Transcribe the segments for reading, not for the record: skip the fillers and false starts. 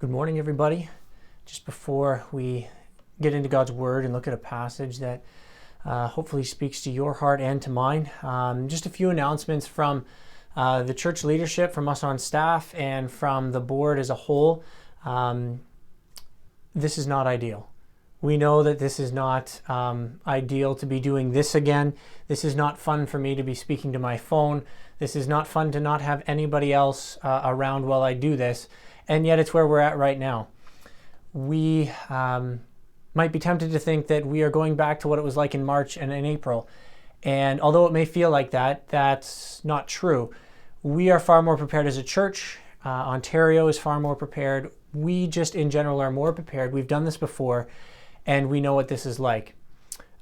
Good morning, everybody. Just before we get into God's Word and look at a passage that hopefully speaks to your heart and to mine, just a few announcements from the church leadership, from us on staff, and from the board as a whole. This is not ideal. We know that this is not ideal to be doing this again. This is not fun for me to be speaking to my phone. This is not fun to not have anybody else around while I do this. And yet it's where we're at right now. We might be tempted to think that we are going back to what it was like in March and in April. And although it may feel like that, that's not true. We are far more prepared as a church. Ontario is far more prepared. We just in general are more prepared. We've done this before and we know what this is like.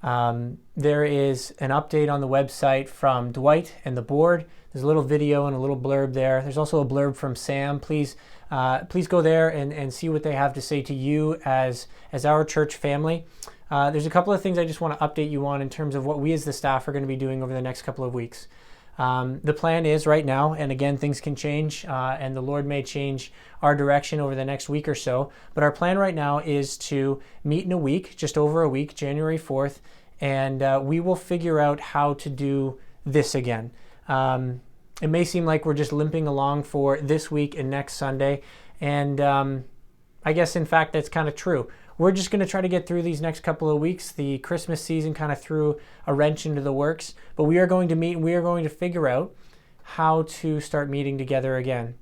There is an update on the website from Dwight and the board. There's a little video and a little blurb there. There's also a blurb from Sam. Please go there and see what they have to say to you as our church family. There's a couple of things I just want to update you on in terms of what we as the staff are going to be doing over the next couple of weeks. The plan is right now, and again, things can change, and the Lord may change our direction over the next week or so, but our plan right now is to meet in a week, just over a week, January 4th, and we will figure out how to do this again. It may seem like we're just limping along for this week and next Sunday, and I guess in fact that's kind of true. We're just going to try to get through these next couple of weeks. The Christmas season kind of threw a wrench into the works, but we are going to meet and we are going to figure out how to start meeting together again.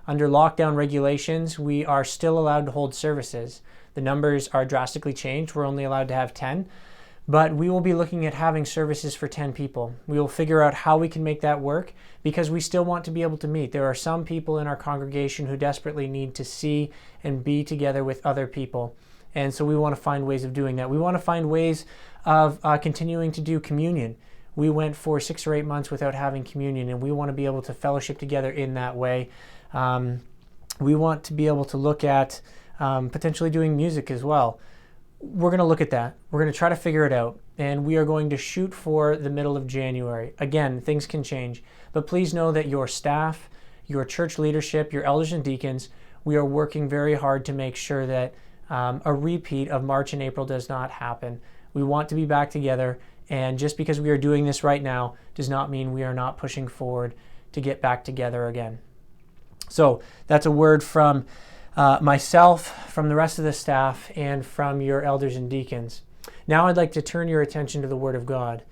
Under lockdown regulations, we are still allowed to hold services. The numbers are drastically changed. We're only allowed to have 10. But we will be looking at having services for 10 people. We will figure out how we can make that work because we still want to be able to meet. There are some people in our congregation who desperately need to see and be together with other people. And so we want to find ways of doing that. We want to find ways of continuing to do communion. We went for 6 or 8 months without having communion, and we want to be able to fellowship together in that way. We want to be able to look at potentially doing music as well. We're going to look at that. We're going to try to figure it out, and we are going to shoot for the middle of January. Again, things can change, but please know that your staff, your church leadership, your elders and deacons, we are working very hard to make sure that a repeat of March and April does not happen. We want to be back together, and just because we are doing this right now does not mean we are not pushing forward to get back together again. So that's a word from myself, from the rest of the staff, and from your elders and deacons. Now I'd like to turn your attention to the Word of God.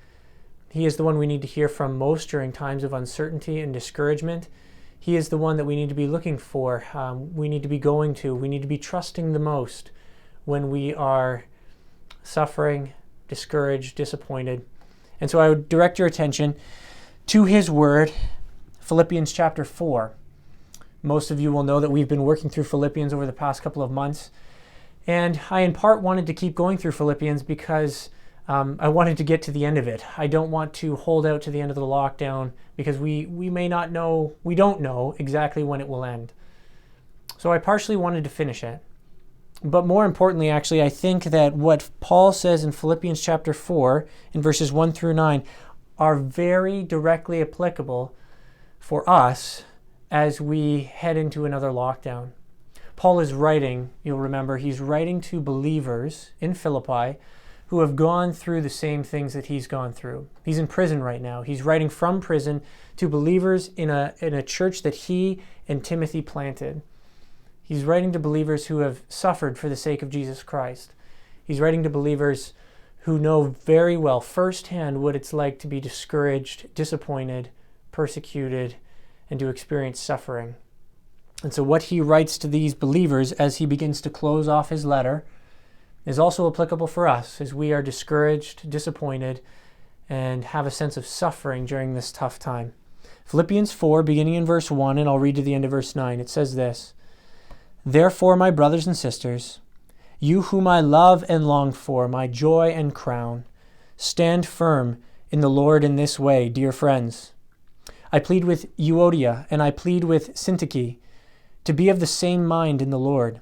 He is the one we need to hear from most during times of uncertainty and discouragement. He is the one that we need to be looking for, we need to be going to, we need to be trusting the most when we are suffering, discouraged, disappointed. And so I would direct your attention to His Word, Philippians chapter 4. Most of you will know that we've been working through Philippians over the past couple of months. And I in part wanted to keep going through Philippians because I wanted to get to the end of it. I don't want to hold out to the end of the lockdown because we don't know exactly when it will end. So I partially wanted to finish it. But more importantly, actually, I think that what Paul says in Philippians chapter 4, in verses 1 through 9, are very directly applicable for us as we head into another lockdown. Paul is writing, you'll remember, he's writing to believers in Philippi who have gone through the same things that he's gone through. He's in prison right now. He's writing from prison to believers in a church that he and Timothy planted. He's writing to believers who have suffered for the sake of Jesus Christ. He's writing to believers who know very well firsthand what it's like to be discouraged, disappointed, persecuted, and to experience suffering. And so what he writes to these believers as he begins to close off his letter is also applicable for us as we are discouraged, disappointed, and have a sense of suffering during this tough time. Philippians 4, beginning in verse 1, and I'll read to the end of verse 9. It says this: "Therefore, my brothers and sisters, you whom I love and long for, my joy and crown, stand firm in the Lord in this way, dear friends. I plead with Euodia and I plead with Syntyche to be of the same mind in the Lord.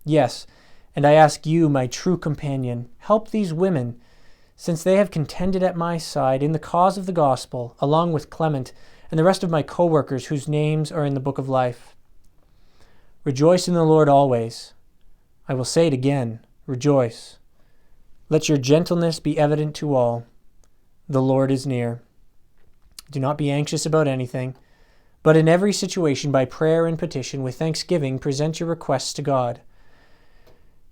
Yes, and I ask you, my true companion, help these women, since they have contended at my side in the cause of the gospel, along with Clement and the rest of my co-workers whose names are in the book of life. Rejoice in the Lord always. I will say it again, rejoice. Let your gentleness be evident to all. The Lord is near. Do not be anxious about anything, but in every situation by prayer and petition with thanksgiving present your requests to God.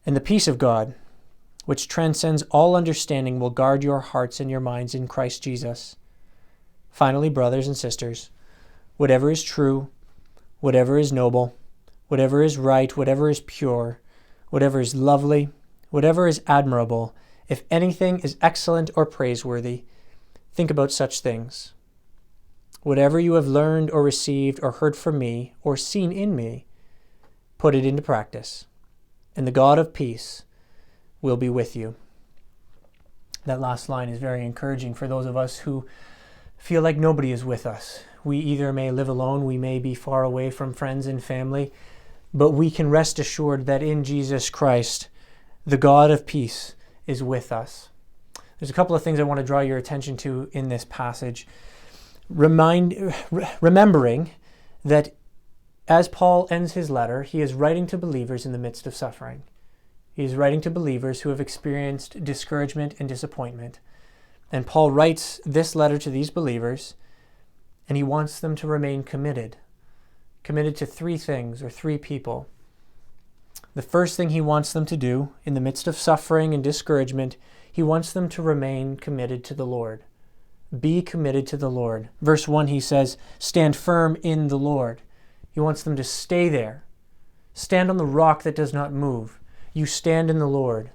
And the peace of God, which transcends all understanding, will guard your hearts and your minds in Christ Jesus. Finally, brothers and sisters, whatever is true, whatever is noble, whatever is right, whatever is pure, whatever is lovely, whatever is admirable, if anything is excellent or praiseworthy, think about such things. Whatever you have learned or received or heard from me or seen in me, put it into practice, and the God of peace will be with you. That last line is very encouraging for those of us who feel like nobody is with us. We either may live alone, we may be far away from friends and family, but we can rest assured that in Jesus Christ, the God of peace is with us. There's a couple of things I want to draw your attention to in this passage. Remembering that as Paul ends his letter, he is writing to believers in the midst of suffering. He is writing to believers who have experienced discouragement and disappointment. And Paul writes this letter to these believers, and he wants them to remain committed to three things or three people. The first thing he wants them to do in the midst of suffering and discouragement, he wants them to remain committed to the Lord. Be committed to the Lord. Verse 1, he says, stand firm in the Lord. He wants them to stay there. Stand on the rock that does not move. You stand in the Lord,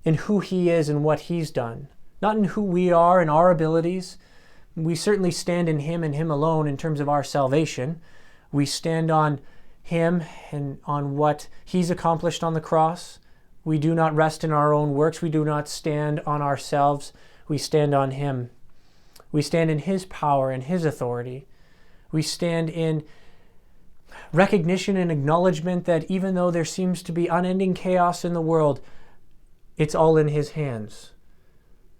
in who he is and what he's done. Not in who we are and our abilities. We certainly stand in him and him alone in terms of our salvation. We stand on him and on what he's accomplished on the cross. We do not rest in our own works. We do not stand on ourselves. We stand on him. We stand in his power and his authority. We stand in recognition and acknowledgement that even though there seems to be unending chaos in the world, it's all in his hands.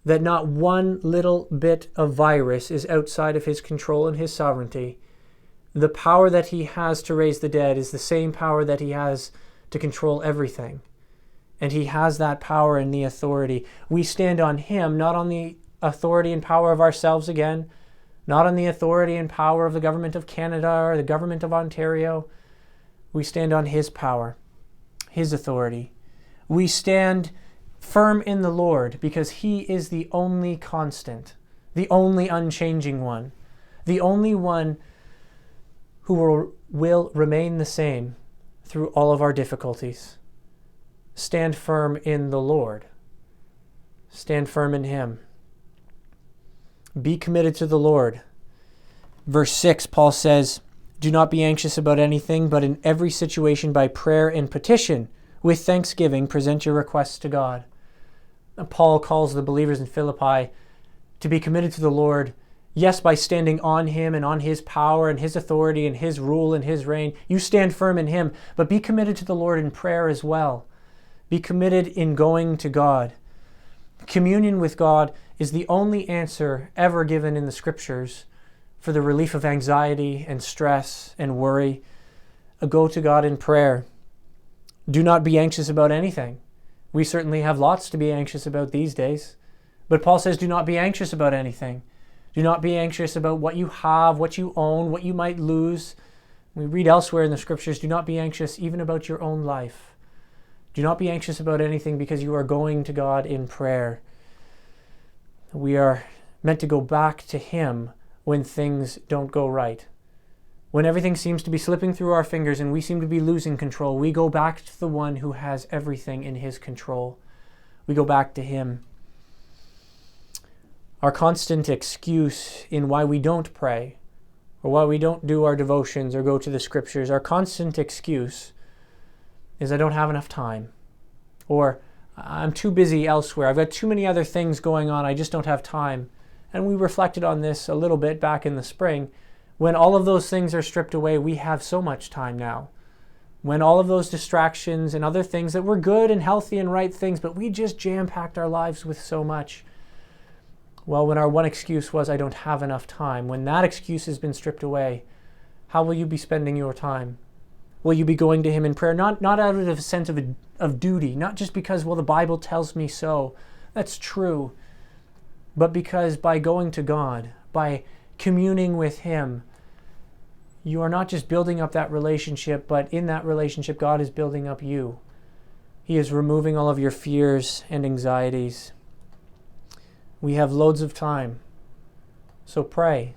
That not one little bit of virus is outside of his control and his sovereignty. The power that he has to raise the dead is the same power that he has to control everything. And he has that power and the authority. We stand on him, not on the authority and power of ourselves again, not on the authority and power of the government of Canada or the government of Ontario. We stand on his power, his authority. We stand firm in the Lord because he is the only constant, the only unchanging one, the only one who will remain the same through all of our difficulties. Stand firm in the Lord. Stand firm in him. Be committed to the Lord. Verse 6, Paul says, do not be anxious about anything, but in every situation by prayer and petition, with thanksgiving, present your requests to God. Paul calls the believers in Philippi to be committed to the Lord, yes, by standing on him and on his power and his authority and his rule and his reign. You stand firm in him, but be committed to the Lord in prayer as well. Be committed in going to God. Communion with God is the only answer ever given in the scriptures for the relief of anxiety and stress and worry. Go to God in prayer. Do not be anxious about anything. We certainly have lots to be anxious about these days. But Paul says, do not be anxious about anything. Do not be anxious about what you have, what you own, what you might lose. We read elsewhere in the scriptures, do not be anxious even about your own life. Do not be anxious about anything because you are going to God in prayer. We are meant to go back to him when things don't go right. When everything seems to be slipping through our fingers and we seem to be losing control, we go back to the one who has everything in his control. We go back to him. Our constant excuse in why we don't pray or why we don't do our devotions or go to the scriptures, our constant excuse is I don't have enough time, or I'm too busy elsewhere. I've got too many other things going on. I just don't have time. And we reflected on this a little bit back in the spring. When all of those things are stripped away, we have so much time now. When all of those distractions and other things that were good and healthy and right things, but we just jam-packed our lives with so much. Well, when our one excuse was, I don't have enough time, when that excuse has been stripped away, how will you be spending your time? will you be going to him in prayer? Not out of a sense of duty, not just because, well, the Bible tells me so. That's true. But because by going to God, by communing with him, you are not just building up that relationship, but in that relationship, God is building up you. He is removing all of your fears and anxieties. We have loads of time. So pray.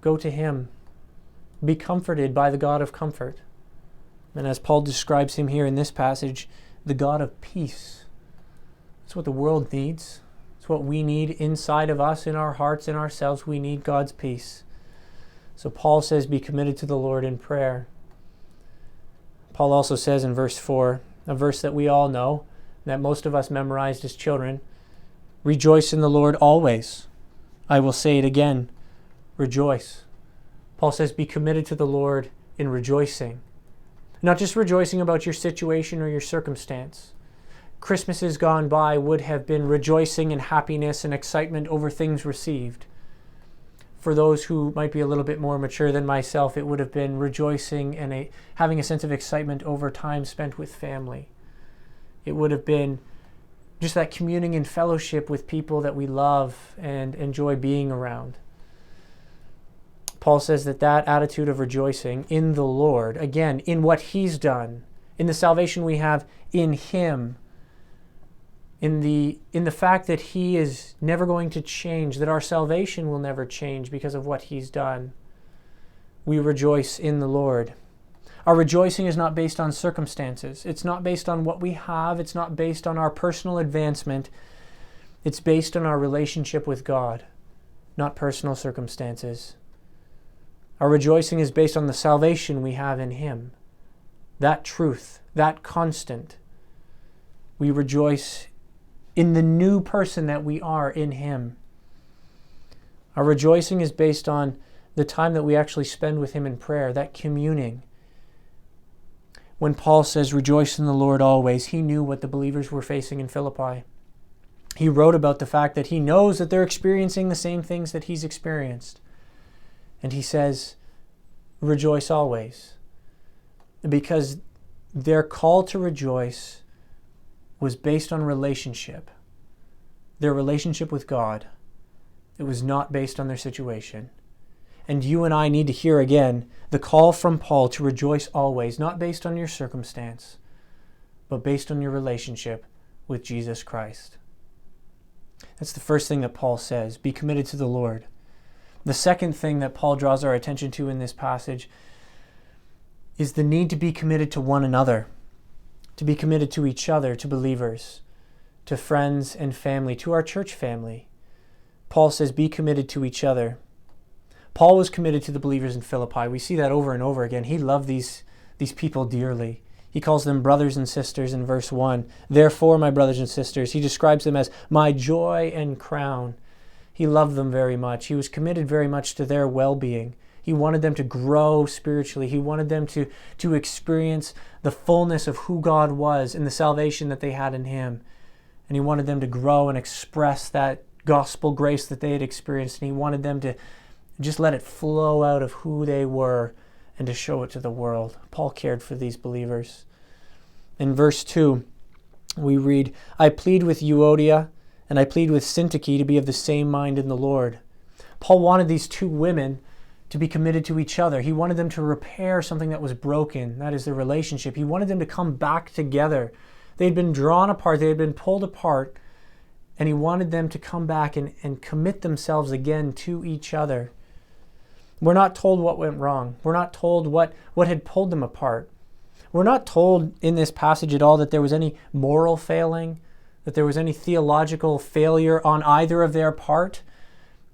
Go to him. Be comforted by the God of comfort. And as Paul describes him here in this passage, the God of peace. That's what the world needs. It's what we need inside of us, in our hearts, in ourselves. We need God's peace. So Paul says, be committed to the Lord in prayer. Paul also says in verse 4, a verse that we all know, that most of us memorized as children, rejoice in the Lord always. I will say it again, rejoice. Paul says, be committed to the Lord in rejoicing. Not just rejoicing about your situation or your circumstance. Christmases gone by would have been rejoicing and happiness and excitement over things received. For those who might be a little bit more mature than myself, it would have been rejoicing and having a sense of excitement over time spent with family. It would have been just that communing and fellowship with people that we love and enjoy being around. Paul says that attitude of rejoicing in the Lord, again, in what he's done, in the salvation we have in him, in the fact that he is never going to change, that our salvation will never change because of what he's done. We rejoice in the Lord. Our rejoicing is not based on circumstances. It's not based on what we have. It's not based on our personal advancement. It's based on our relationship with God, not personal circumstances. Our rejoicing is based on the salvation we have in him. That truth, that constant. We rejoice in the new person that we are in him. Our rejoicing is based on the time that we actually spend with him in prayer, that communing. When Paul says, rejoice in the Lord always, he knew what the believers were facing in Philippi. He wrote about the fact that he knows that they're experiencing the same things that he's experienced. And he says, rejoice always. Because their call to rejoice was based on relationship. Their relationship with God. It was not based on their situation. And you and I need to hear again the call from Paul to rejoice always, not based on your circumstance, but based on your relationship with Jesus Christ. That's the first thing that Paul says. Be committed to the Lord. The second thing that Paul draws our attention to in this passage is the need to be committed to one another, to be committed to each other, to believers, to friends and family, to our church family. Paul says, be committed to each other. Paul was committed to the believers in Philippi. We see that over and over again. He loved these people dearly. He calls them brothers and sisters in verse 1. Therefore, my brothers and sisters, he describes them as my joy and crown. He loved them very much. He was committed very much to their well-being. He wanted them to grow spiritually. He wanted them to experience the fullness of who God was and the salvation that they had in him. And he wanted them to grow and express that gospel grace that they had experienced. And he wanted them to just let it flow out of who they were and to show it to the world. Paul cared for these believers. In verse 2, we read, I plead with Euodia and I plead with Syntyche to be of the same mind in the Lord. Paul wanted these two women to be committed to each other. He wanted them to repair something that was broken, that is their relationship. He wanted them to come back together. They had been drawn apart, they had been pulled apart, and he wanted them to come back and commit themselves again to each other. We're not told what went wrong. We're not told what had pulled them apart. We're not told in this passage at all that there was any moral failing, that there was any theological failure on either of their part,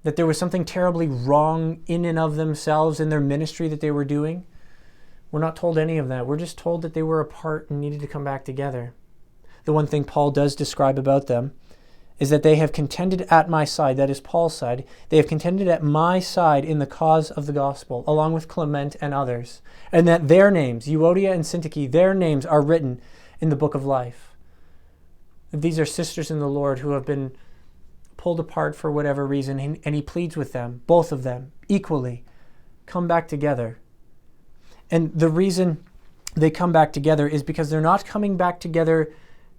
that there was something terribly wrong in and of themselves in their ministry that they were doing. We're not told any of that. We're just told that they were apart and needed to come back together. The one thing Paul does describe about them is that they have contended at my side, that is Paul's side. They have contended at my side in the cause of the gospel, along with Clement and others, and that their names, Euodia and Syntyche, their names are written in the book of life. These are sisters in the Lord who have been pulled apart for whatever reason, and he pleads with them, both of them, equally, come back together. And the reason they come back together is because they're not coming back together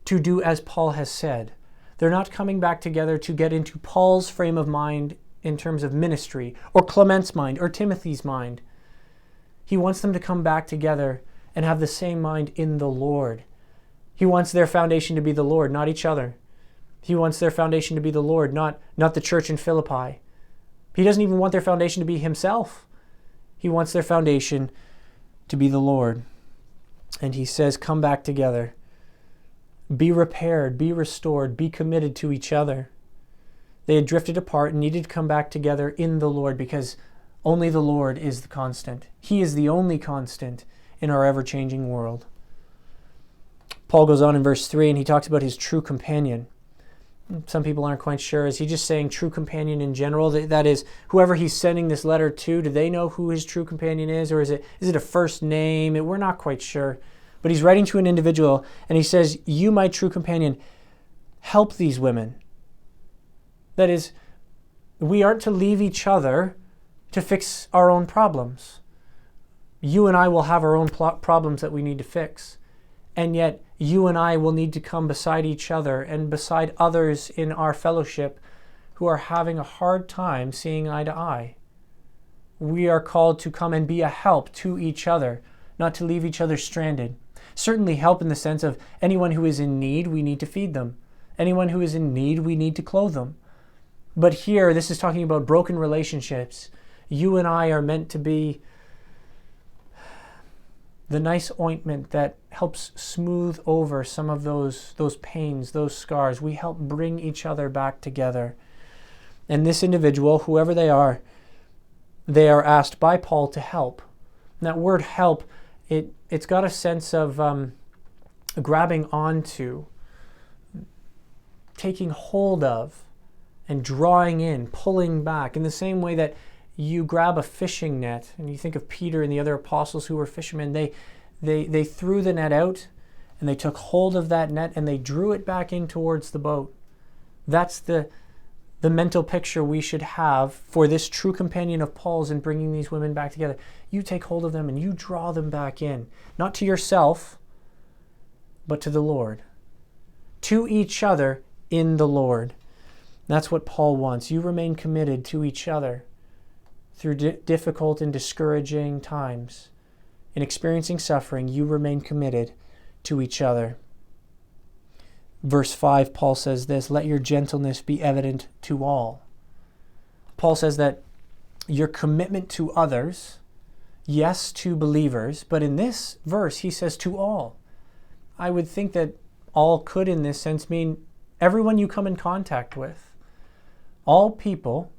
to do as Paul has said. They're not coming back together to get into Paul's frame of mind in terms of ministry, or Clement's mind, or Timothy's mind. He wants them to come back together and have the same mind in the Lord. He wants their foundation to be the Lord, not each other. He wants their foundation to be the Lord, not the church in Philippi. He doesn't even want their foundation to be himself. He wants their foundation to be the Lord. And he says, come back together. Be repaired, be restored, be committed to each other. They had drifted apart and needed to come back together in the Lord, because only the Lord is the constant. He is the only constant in our ever-changing world. Paul goes on in verse 3 and he talks about his true companion. Some people aren't quite sure. Is he just saying true companion in general? That is, whoever he's sending this letter to, do they know who his true companion is? Or is it a first name? We're not quite sure. But he's writing to an individual and he says, you, my true companion, help these women. That is, we aren't to leave each other to fix our own problems. You and I will have our own problems that we need to fix. And yet, you and I will need to come beside each other and beside others in our fellowship who are having a hard time seeing eye to eye. We are called to come and be a help to each other, not to leave each other stranded. Certainly help in the sense of anyone who is in need, we need to feed them. Anyone who is in need, we need to clothe them. But here, this is talking about broken relationships. You and I are meant to be the nice ointment that helps smooth over some of those pains, those scars. We help bring each other back together. And this individual, whoever they are asked by Paul to help. And that word help, it's got a sense of grabbing onto, taking hold of, and drawing in, pulling back, in the same way that you grab a fishing net, and you think of Peter and the other apostles who were fishermen. They threw the net out, and they took hold of that net, and they drew it back in towards the boat. That's the mental picture we should have for this true companion of Paul's in bringing these women back together. You take hold of them and you draw them back in, not to yourself, but to the Lord. To each other in the Lord. That's what Paul wants. You remain committed to each other through difficult and discouraging times. In experiencing suffering, you remain committed to each other. Verse 5, Paul says this, let your gentleness be evident to all. Paul says that your commitment to others, yes, to believers, but in this verse, he says to all. I would think that all could in this sense mean everyone you come in contact with. All people,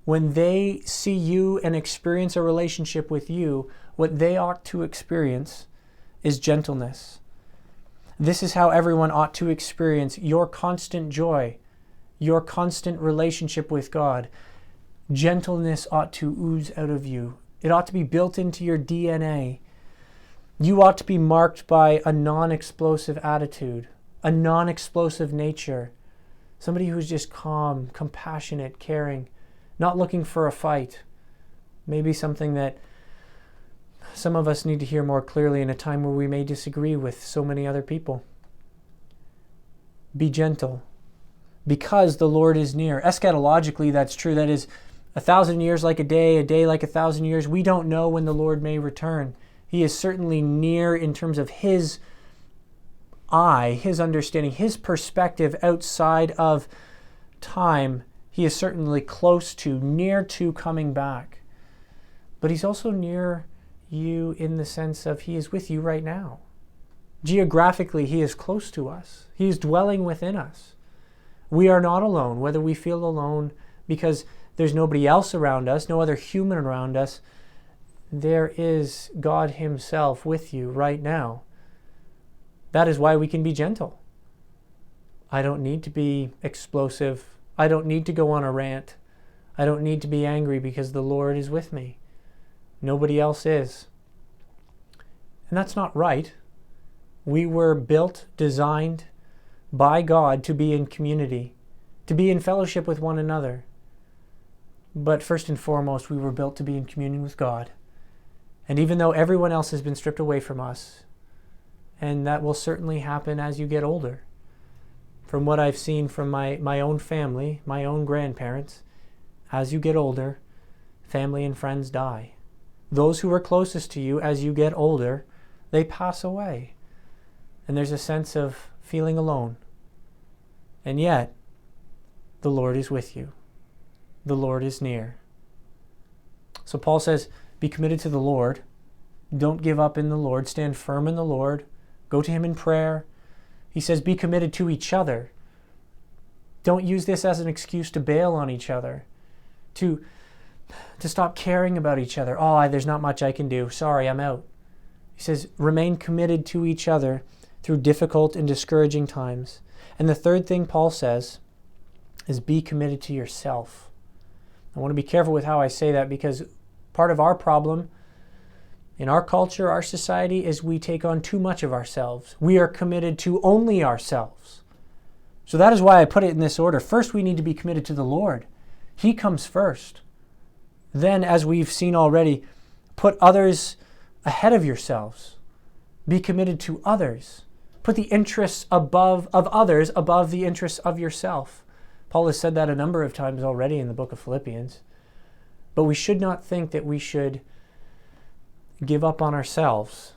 when they see you and experience a relationship with you, what they ought to experience is gentleness. This is how everyone ought to experience your constant joy, your constant relationship with God. Gentleness ought to ooze out of you. It ought to be built into your DNA. You ought to be marked by a non-explosive attitude, a non-explosive nature. Somebody who's just calm, compassionate, caring, not looking for a fight. Maybe something that some of us need to hear more clearly in a time where we may disagree with so many other people. Be gentle, because the Lord is near. Eschatologically, that's true. That is, 1,000 years like a day like 1,000 years. We don't know when the Lord may return. He is certainly near in terms of his eye, his understanding, his perspective outside of time. He is certainly close to, near to coming back. But he's also near you in the sense of he is with you right now. Geographically, he is close to us. He is dwelling within us. We are not alone, whether we feel alone because there's nobody else around us, no other human around us. There is God himself with you right now. That is why we can be gentle. I don't need to be explosive. I don't need to go on a rant. I don't need to be angry because the Lord is with me. Nobody else is. And that's not right. We were built, designed by God to be in community, to be in fellowship with one another. But first and foremost, we were built to be in communion with God. And even though everyone else has been stripped away from us, and that will certainly happen as you get older. From what I've seen from my own family, my own grandparents, as you get older, family and friends die. Those who are closest to you as you get older, they pass away. And there's a sense of feeling alone. And yet, the Lord is with you. The Lord is near. So Paul says, be committed to the Lord. Don't give up in the Lord. Stand firm in the Lord. Go to Him in prayer. He says, be committed to each other. Don't use this as an excuse to bail on each other, to stop caring about each other. Oh, there's not much I can do. Sorry, I'm out. He says, remain committed to each other through difficult and discouraging times. And the third thing Paul says is be committed to yourself. I want to be careful with how I say that, because part of our problem in our culture, our society, is we take on too much of ourselves. We are committed to only ourselves. So that is why I put it in this order. First, we need to be committed to the Lord. He comes first. Then, as we've seen already, put others ahead of yourselves. Be committed to others. Put the interests of others above the interests of yourself. Paul has said that a number of times already in the book of Philippians. But we should not think that we should give up on ourselves.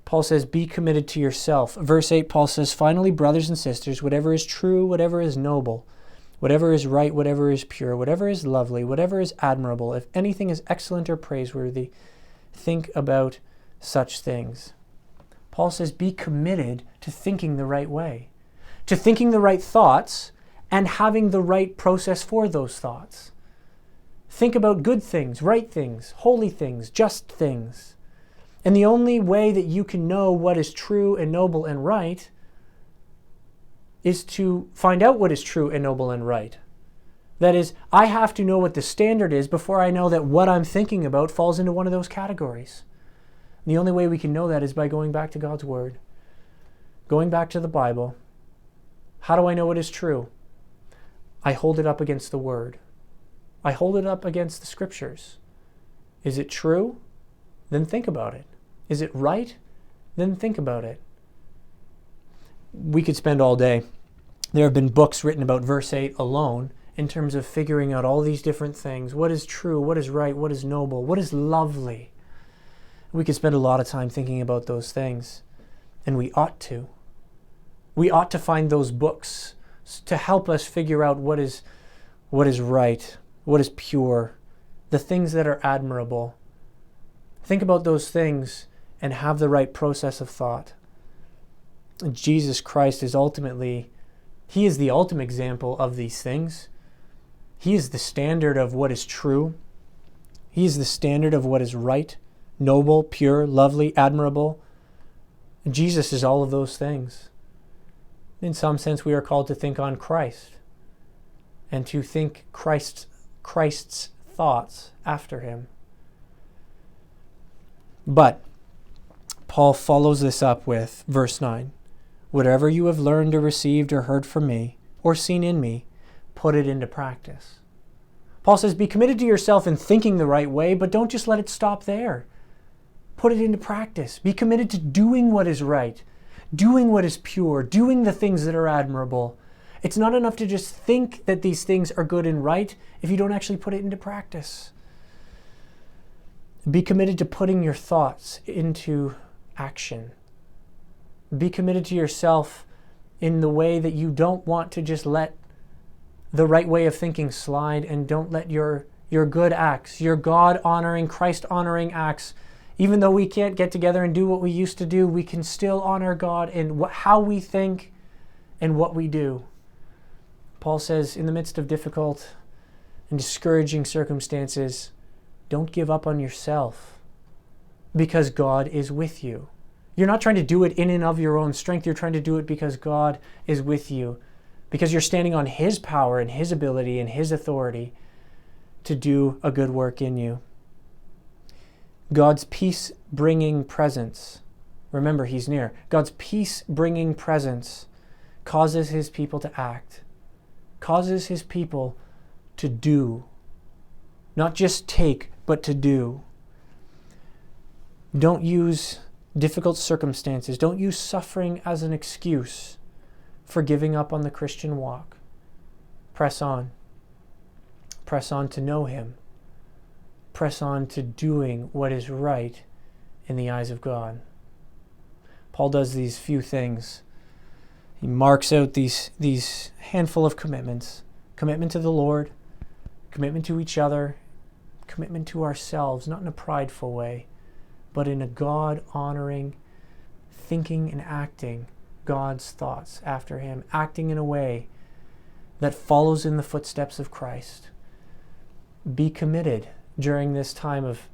Paul says, be committed to yourself. Verse 8, Paul says, finally, brothers and sisters, whatever is true, whatever is noble, whatever is right, whatever is pure, whatever is lovely, whatever is admirable, if anything is excellent or praiseworthy, think about such things. Paul says, be committed to thinking the right way, to thinking the right thoughts and having the right process for those thoughts. Think about good things, right things, holy things, just things. And the only way that you can know what is true and noble and right is to find out what is true and noble and right. That is, I have to know what the standard is before I know that what I'm thinking about falls into one of those categories. And the only way we can know that is by going back to God's Word, going back to the Bible. How do I know what is true? I hold it up against the Word. I hold it up against the Scriptures. Is it true? Then think about it. Is it right? Then think about it. We could spend all day. There have been books written about verse 8 alone in terms of figuring out all these different things. What is true? What is right? What is noble? What is lovely? We could spend a lot of time thinking about those things. And we ought to. We ought to find those books to help us figure out what is right, what is pure, the things that are admirable. Think about those things and have the right process of thought. Jesus Christ is He is the ultimate example of these things. He is the standard of what is true. He is the standard of what is right, noble, pure, lovely, admirable. Jesus is all of those things. In some sense, we are called to think on Christ and to think Christ's thoughts after Him. But Paul follows this up with verse 9. Whatever you have learned or received or heard from me or seen in me, put it into practice. Paul says, be committed to yourself in thinking the right way, but don't just let it stop there. Put it into practice. Be committed to doing what is right, doing what is pure, doing the things that are admirable. It's not enough to just think that these things are good and right if you don't actually put it into practice. Be committed to putting your thoughts into action. Be committed to yourself in the way that you don't want to just let the right way of thinking slide, and don't let your good acts, your God-honoring, Christ-honoring acts, even though we can't get together and do what we used to do, we can still honor God in how we think and what we do. Paul says, in the midst of difficult and discouraging circumstances, don't give up on yourself, because God is with you. You're not trying to do it in and of your own strength. You're trying to do it because God is with you, because you're standing on His power and His ability and His authority to do a good work in you. God's peace-bringing presence, remember, He's near. God's peace-bringing presence causes His people to act, causes His people to do. Not just take, but to do. Don't use difficult circumstances. Don't use suffering as an excuse for giving up on the Christian walk. Press on. Press on to know Him. Press on to doing what is right in the eyes of God. Paul does these few things. He marks out these handful of commitments. Commitment to the Lord, commitment to each other, commitment to ourselves, not in a prideful way, but in a God-honoring, thinking and acting God's thoughts after Him, acting in a way that follows in the footsteps of Christ. Be committed during this time of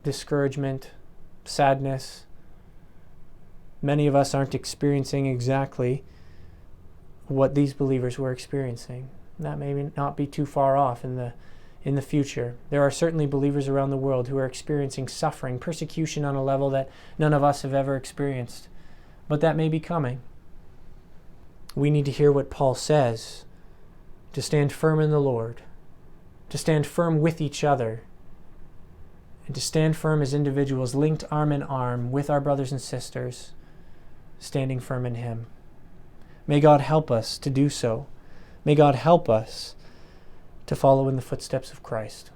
discouragement, sadness. Many of us aren't experiencing exactly what these believers were experiencing. That may not be too far off in the future. There are certainly believers around the world who are experiencing suffering, persecution on a level that none of us have ever experienced. But that may be coming. We need to hear what Paul says, to stand firm in the Lord, to stand firm with each other, and to stand firm as individuals, linked arm in arm with our brothers and sisters, standing firm in Him. May God help us to do so. May God help us to follow in the footsteps of Christ.